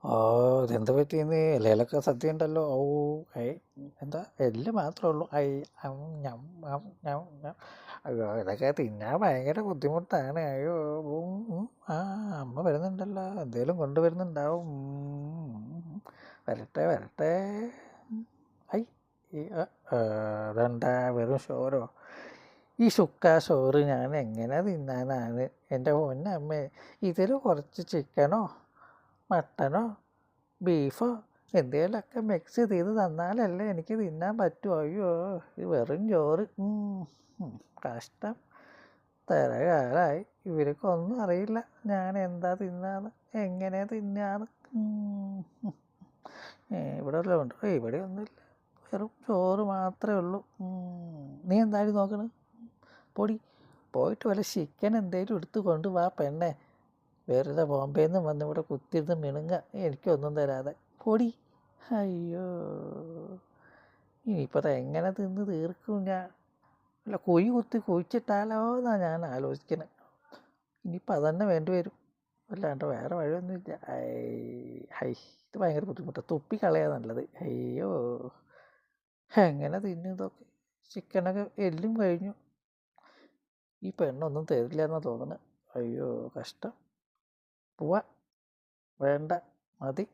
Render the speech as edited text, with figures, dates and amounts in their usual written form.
ഓ, ഇതെന്ത് പറ്റിയെന്ന്? ഇലയിലൊക്കെ സദ്യ ഉണ്ടല്ലോ. ഓ, ഐ, എന്താ എല്ല് മാത്രമേ ഉള്ളൂ? ഐ, ഞം, ഞം. അയ്യോ, ഇതൊക്കെ തിന്നാൻ ഭയങ്കര ബുദ്ധിമുട്ടാണ്. അയ്യോ, ആ, അമ്മ വരുന്നുണ്ടല്ലോ, എന്തേലും കൊണ്ടുവരുന്നുണ്ടാവും. വരട്ടെ വരട്ടെ. ഐ, അതെന്താ വെറും ചോറോ? ഈ ചോറ് ഞാൻ എങ്ങനെ തിന്നാനാണ് എൻ്റെ പൊന്നമ്മേ? ഇതിൽ കുറച്ച് ചിക്കനോ മട്ടനോ ബീഫോ എന്തെങ്കിലുമൊക്കെ മിക്സ് ചെയ്ത് തന്നാലല്ലേ എനിക്ക് തിന്നാൻ പറ്റുമോ? അയ്യോ, ഇത് വെറും ചോറ്. കഷ്ടം. തരകാലായി. ഇവർക്കൊന്നും അറിയില്ല ഞാൻ എന്താ തിന്നാന്ന്, എങ്ങനെ തിന്നാന്ന്. ഇവിടെ വല്ലതും ഉണ്ടോ? ഇവിടെ ഒന്നുമില്ല, വെറും ചോറ് മാത്രമേ ഉള്ളൂ. നീ എന്തായാലും നോക്കണ്? പൊടി, പോയിട്ട് വല്ല ചിക്കൻ എന്തെങ്കിലും എടുത്ത് കൊണ്ട് വാ പെണ്ണെ. വെറുതെ ബോംബെയിൽ നിന്ന് വന്ന് ഇവിടെ കുത്തിയിരുന്ന് മിണുങ്ങ, എനിക്കൊന്നും തരാതെ. പൊടി. അയ്യോ, ഇനിയിപ്പോൾ എങ്ങനെ തിന്ന് തീർക്കും ഞാൻ? അല്ല, കുഴി കുത്തി കുഴിച്ചിട്ടാലോ എന്നാണ് ഞാൻ ആലോചിക്കുന്നത്. ഇനിയിപ്പോൾ അതന്നെ വേണ്ടി വരും, അല്ലാണ്ട് വേറെ വഴിയൊന്നുമില്ല. ഹൈ, ഇത് ഭയങ്കര ബുദ്ധിമുട്ടാണ്. തുപ്പിക്കളയാ നല്ലത്. അയ്യോ, എങ്ങനെ തിന്നും ഇതൊക്കെ? ചിക്കനൊക്കെ എല്ലും കഴിഞ്ഞു. ഈ പെണ്ണൊന്നും തരില്ല എന്നാണ് തോന്നുന്നത്. അയ്യോ, കഷ്ടം. പോവാ, വേണ്ട, മതി.